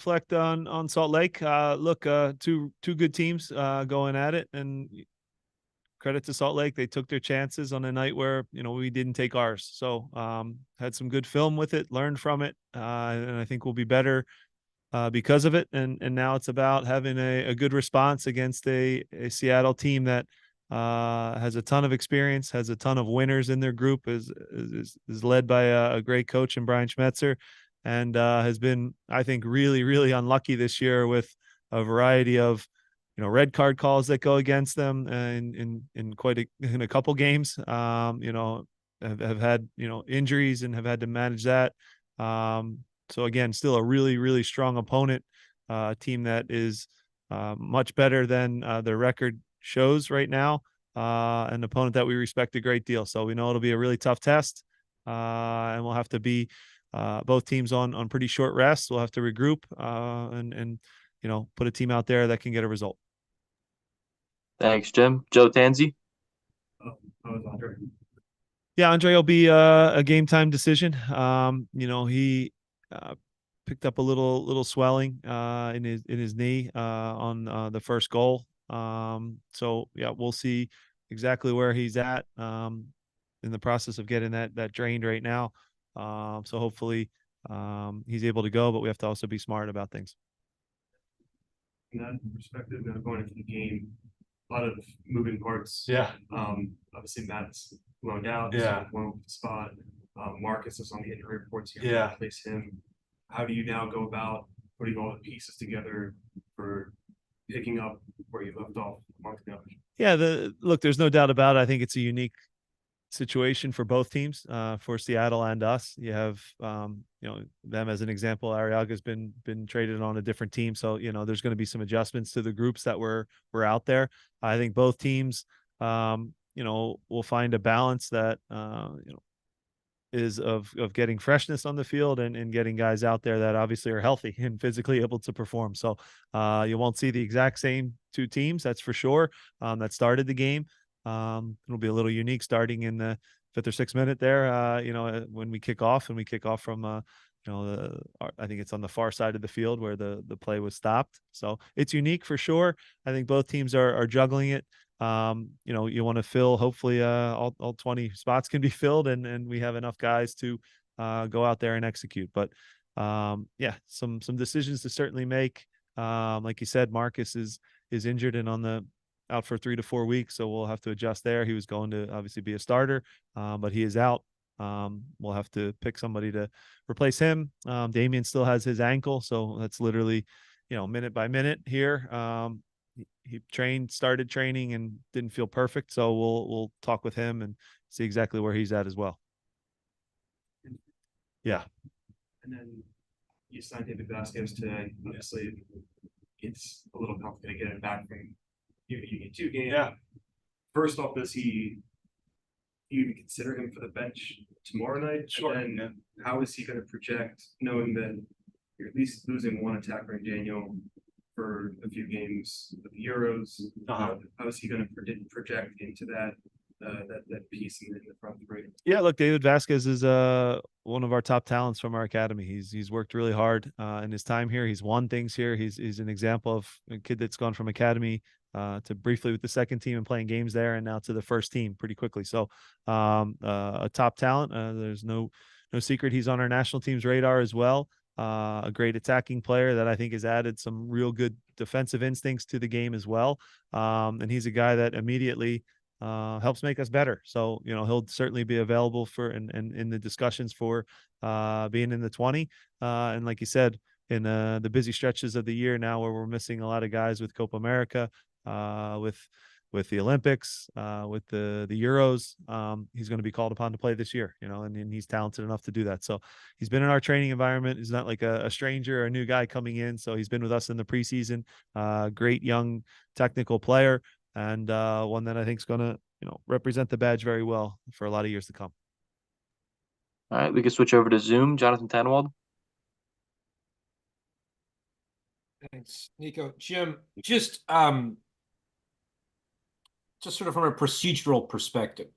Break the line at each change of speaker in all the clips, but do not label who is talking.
reflect on Salt Lake. Look, two good teams going at it, and credit to Salt Lake. They took their chances on a night where, we didn't take ours. So had some good film with it, learned from it, and I think we'll be better because of it. And now it's about having a good response against a Seattle team that has a ton of experience, has a ton of winners in their group, is led by a great coach in Brian Schmetzer, and has been, I think, really, really unlucky this year with a variety of red card calls that go against them in a couple games. Have had injuries and have had to manage that. So again, still a really, really strong opponent, team that is much better than their record shows right now, an opponent that we respect a great deal. So we know it'll be a really tough test, and we'll have to be both teams on pretty short rest. We'll have to regroup and put a team out there that can get a result.
Thanks, Jim. Joe Tanzi.
Andre.
Yeah, Andre will be a game time decision. He picked up a little swelling in his knee on the first goal. So yeah, we'll see exactly where he's at in the process of getting that drained right now. So hopefully he's able to go, but we have to also be smart about things.
In that perspective, going into the game, a lot of moving parts.
Yeah.
Obviously Matt's loaned out.
Yeah.
One spot. Marcus is on the injury reports. You have
Yeah.
to replace him. How do you now go about putting all the pieces together for picking up where you left off a month ago?
Yeah. Look, there's no doubt about it. I think it's a unique situation for both teams, for Seattle and us. You have them as an example. Arriaga's been traded on a different team, so there's going to be some adjustments to the groups that were out there. I think both teams will find a balance that is of getting freshness on the field and getting guys out there that obviously are healthy and physically able to perform. So you won't see the exact same two teams, that's for sure, that started the game. It'll be a little unique starting in the 5th or 6th minute there, when we kick off from, I think it's on the far side of the field where the play was stopped. So it's unique for sure. I think both teams are juggling it. You want to fill, hopefully all 20 spots can be filled and we have enough guys to go out there and execute. But yeah, some decisions to certainly make. Like you said, Marcus is injured and out for 3 to 4 weeks, so we'll have to adjust there. He was going to obviously be a starter, but he is out. We'll have to pick somebody to replace him. Damian still has his ankle, so that's literally, minute by minute here. He started training and didn't feel perfect, so we'll talk with him and see exactly where he's at as well. Yeah.
And then you signed David Vasquez today. Obviously, it's a little complicated to get him back from U2 game.
Yeah.
First off, does you even consider him for the bench tomorrow night?
Sure.
And how is he going to project, knowing that you're at least losing one attacker in Daniel for a few games of the Euros? How is he going to project into that piece in the front three?
Yeah, look, David Vasquez is one of our top talents from our academy. He's worked really hard in his time here. He's won things here. He's an example of a kid that's gone from academy to briefly with the second team and playing games there, and now to the first team pretty quickly. So a top talent. There's no secret he's on our national team's radar as well. A great attacking player that I think has added some real good defensive instincts to the game as well. And he's a guy that immediately helps make us better. So, he'll certainly be available for and in the discussions for being in the 20. And like you said, in the busy stretches of the year now where we're missing a lot of guys with Copa America, with the Olympics, with the Euros, he's going to be called upon to play this year, and he's talented enough to do that. So he's been in our training environment. He's not like a stranger or a new guy coming in. So he's been with us in the preseason, great young technical player, and one that I think is going to, represent the badge very well for a lot of years to come.
All right, we can switch over to Zoom. Jonathan Tannewald.
Thanks, Nico. Jim, just sort of from a procedural perspective,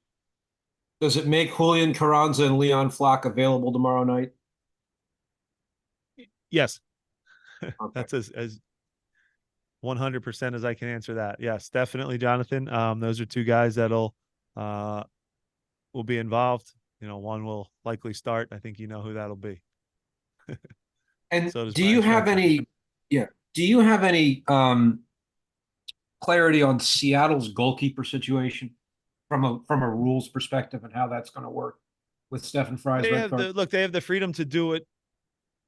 does it make Julian Carranza and Leon Flock available tomorrow night?
Yes. That's as 100% as I can answer that. Yes, definitely, Jonathan. Those are two guys that'll will be involved. You know, one will likely start. I think you know who that'll be.
And
So does
do
Brian
you have
Schmetzer.
any, yeah, do you have any clarity on Seattle's goalkeeper situation from a rules perspective and how that's going to work with Stephen Fry's
They
red
have
card?
they have the freedom to do it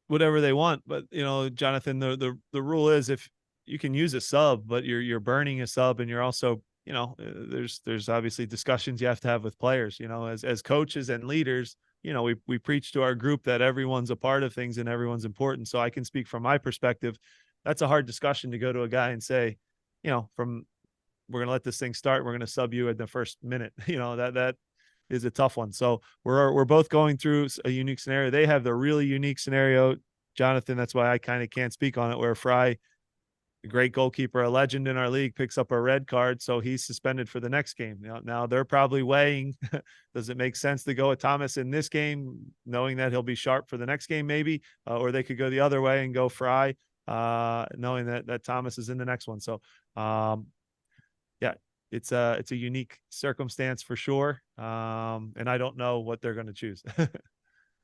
whatever they want, but you know, Jonathan, the rule is if you can use a sub, but you're burning a sub, and you're also, you know, there's obviously discussions you have to have with players, you know, as coaches and leaders. You know, we preach to our group that everyone's a part of things and everyone's important. So I can speak from my perspective. That's a hard discussion to go to a guy and say, you know, we're going to let this thing start. We're going to sub you at the first minute. You know, that is a tough one. So we're both going through a unique scenario. They have the really unique scenario, Jonathan. That's why I kind of can't speak on it, where Fry, a great goalkeeper, a legend in our league, picks up a red card. So he's suspended for the next game. Now they're probably weighing, does it make sense to go with Thomas in this game, knowing that he'll be sharp for the next game, maybe, or they could go the other way and go Fry, knowing that Thomas is in the next one. So, yeah, it's a unique circumstance for sure. And I don't know what they're going to choose.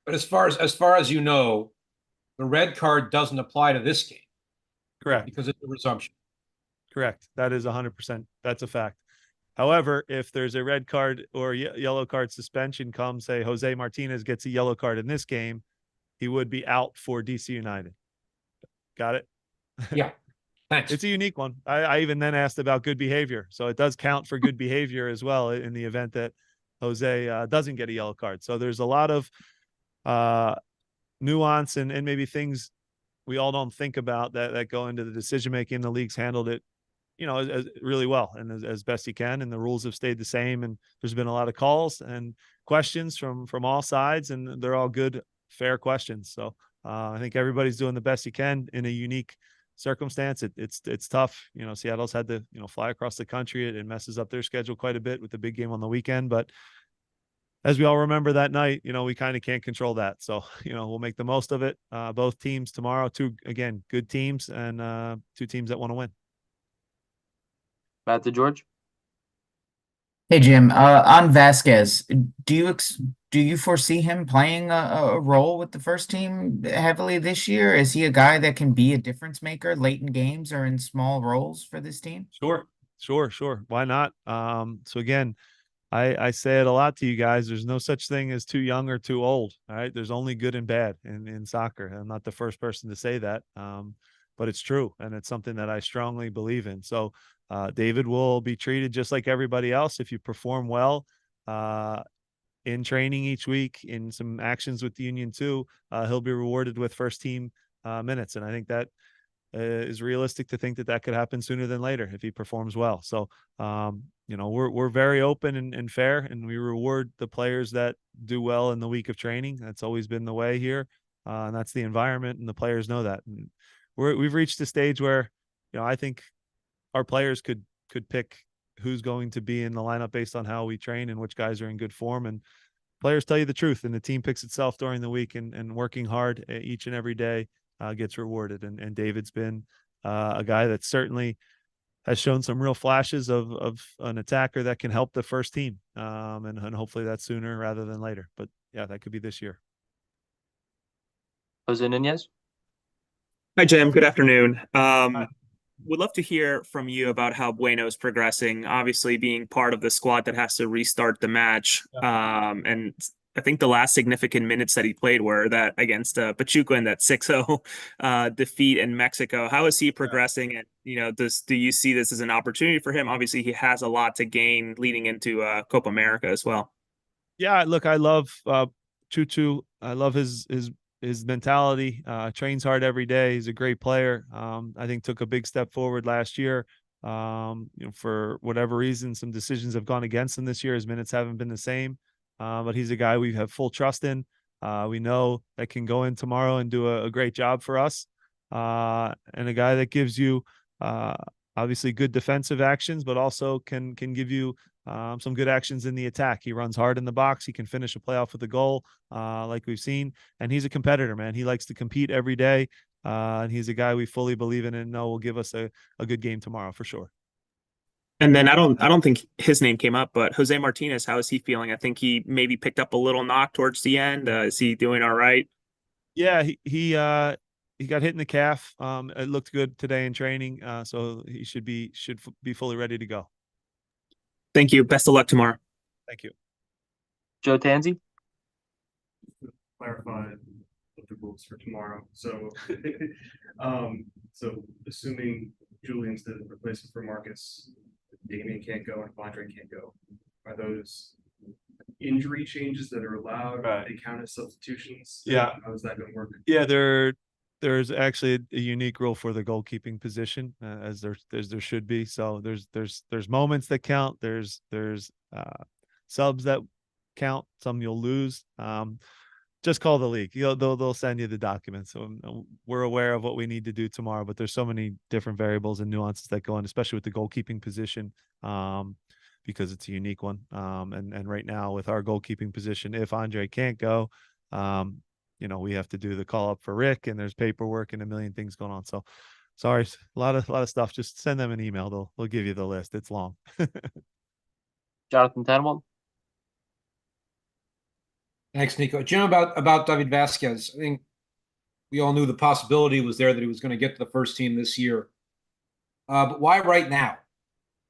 But as you know, the red card doesn't apply to this game
Correct.
because it's a resumption.
Correct. That is 100%. That's a fact. However, if there's a red card or yellow card suspension comes, say Jose Martinez gets a yellow card in this game, he would be out for DC United. Got it?
Yeah. Thanks.
It's a unique one. I even then asked about good behavior. So it does count for good behavior as well in the event that Jose doesn't get a yellow card. So there's a lot of nuance and maybe things we all don't think about that go into the decision making. The league's handled it, you know, as really well and as best he can. And the rules have stayed the same. And there's been a lot of calls and questions from all sides, and they're all good, fair questions. So I think everybody's doing the best he can in a unique circumstance. It's tough. You know, Seattle's had to, you know, fly across the country. It messes up their schedule quite a bit with the big game on the weekend. But as we all remember that night, you know, we kind of can't control that. So, you know, we'll make the most of it. Both teams tomorrow, two, again, good teams and two teams that want to win.
Matt to George.
Hey Jim, on Vasquez, do you foresee him playing a role with the first team heavily this year? Is he a guy that can be a difference maker late in games or in small roles for this team?
Sure. Why not? So again, I say it a lot to you guys. There's no such thing as too young or too old. All right. There's only good and bad in soccer. I'm not the first person to say that. But it's true. And it's something that I strongly believe in. So David will be treated just like everybody else. If you perform well in training each week, in some actions with the Union too, he'll be rewarded with first team minutes. And I think that is realistic to think that could happen sooner than later if he performs well. So, you know, we're very open and fair, and we reward the players that do well in the week of training. That's always been the way here. And that's the environment, and the players know that. And we've reached a stage where, you know, I think our players could pick who's going to be in the lineup based on how we train and which guys are in good form. And players tell you the truth, and the team picks itself during the week, and working hard each and every day gets rewarded. And David's been a guy that certainly has shown some real flashes of an attacker that can help the first team. And hopefully that's sooner rather than later. But yeah, that could be this year.
Jose Nunez.
Hi, Jim. Good afternoon. Would love to hear from you about how Bueno is progressing, obviously being part of the squad that has to restart the match. And I think the last significant minutes that he played were that against Pachuca in that 6-0 defeat in Mexico. How is he progressing? And, you know, do you see this as an opportunity for him? Obviously, he has a lot to gain leading into Copa America as well.
Yeah, look, I love Chuchu. I love his mentality. Trains hard every day. He's a great player. I think took a big step forward last year. You know, for whatever reason, some decisions have gone against him this year. His minutes haven't been the same. But he's a guy we have full trust in. We know that can go in tomorrow and do a great job for us. And a guy that gives you obviously good defensive actions, but also can give you some good actions in the attack. He runs hard in the box. He can finish a playoff with a goal, like we've seen. And he's a competitor, man. He likes to compete every day. And he's a guy we fully believe in and know will give us a good game tomorrow for sure.
And then I don't think his name came up, but Jose Martinez, how is he feeling? I think he maybe picked up a little knock towards the end. Is he doing all right?
Yeah, he got hit in the calf. It looked good today in training. So he should be fully ready to go.
Thank you. Best of luck tomorrow.
Thank you.
Joe Tanzi?
Clarify what the rules for tomorrow. So, so assuming Julian's the replacement for Marcus, Damian can't go and Andre can't go. Are those injury changes that are allowed?
Right.
They count as substitutions?
Yeah.
How's that going to work?
Yeah, there's actually a unique rule for the goalkeeping position, as there should be. So there's moments that count. There's subs that count. Some you'll lose. Just call the league. They'll send you the documents. So we're aware of what we need to do tomorrow, but there's so many different variables and nuances that go in, especially with the goalkeeping position, because it's a unique one. And right now with our goalkeeping position, if Andre can't go, we have to do the call up for Rick, and there's paperwork and a million things going on. So sorry, a lot of stuff. Just send them an email. They'll give you the list. It's long.
Jonathan Tannenwald?
Thanks, Nico. Jim, about David Vasquez, I think we all knew the possibility was there that he was going to get to the first team this year. But why right now,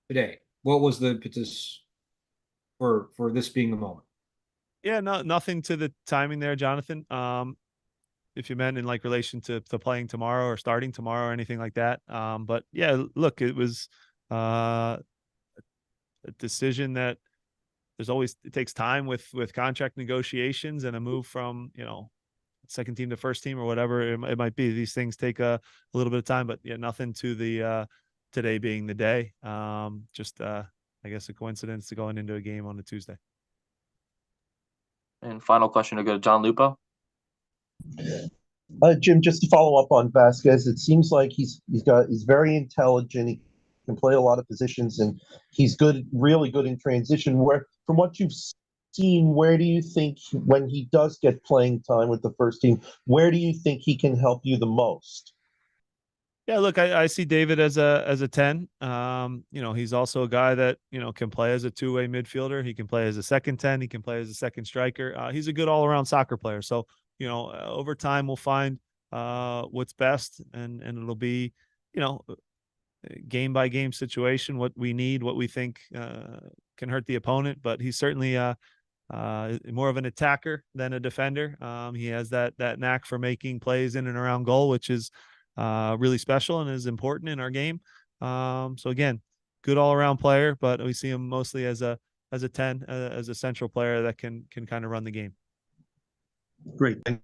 today? What was the impetus for this being the moment?
Yeah, nothing to the timing there, Jonathan. If you meant in like relation to playing tomorrow or starting tomorrow or anything like that. But yeah, look, it was a decision that it takes time with contract negotiations and a move from, second team to first team or whatever it might be. These things take a little bit of time, but yeah, nothing to the today being the day. Just I guess a coincidence to going into a game on a Tuesday.
And final question to go to John Lupo.
Jim, just to follow up on Vasquez, it seems like he's very intelligent. He can play a lot of positions, and he's really good in transition. Where, from what you've seen, where do you think when he does get playing time with the first team, where do you think he can help you the most?
Yeah, look, I see David as a 10. He's also a guy that, can play as a two-way midfielder. He can play as a second 10. He can play as a second striker. He's a good all-around soccer player. So, over time we'll find what's best, and it'll be, game by game situation, what we need, what we think can hurt the opponent. But he's certainly more of an attacker than a defender. He has that knack for making plays in and around goal, which is really special and is important in our game. So again, good all around player, but we see him mostly as a 10, as a central player that can kind of run the game.
Great.
All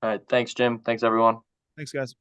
right. Thanks, Jim. Thanks, everyone.
Thanks, guys.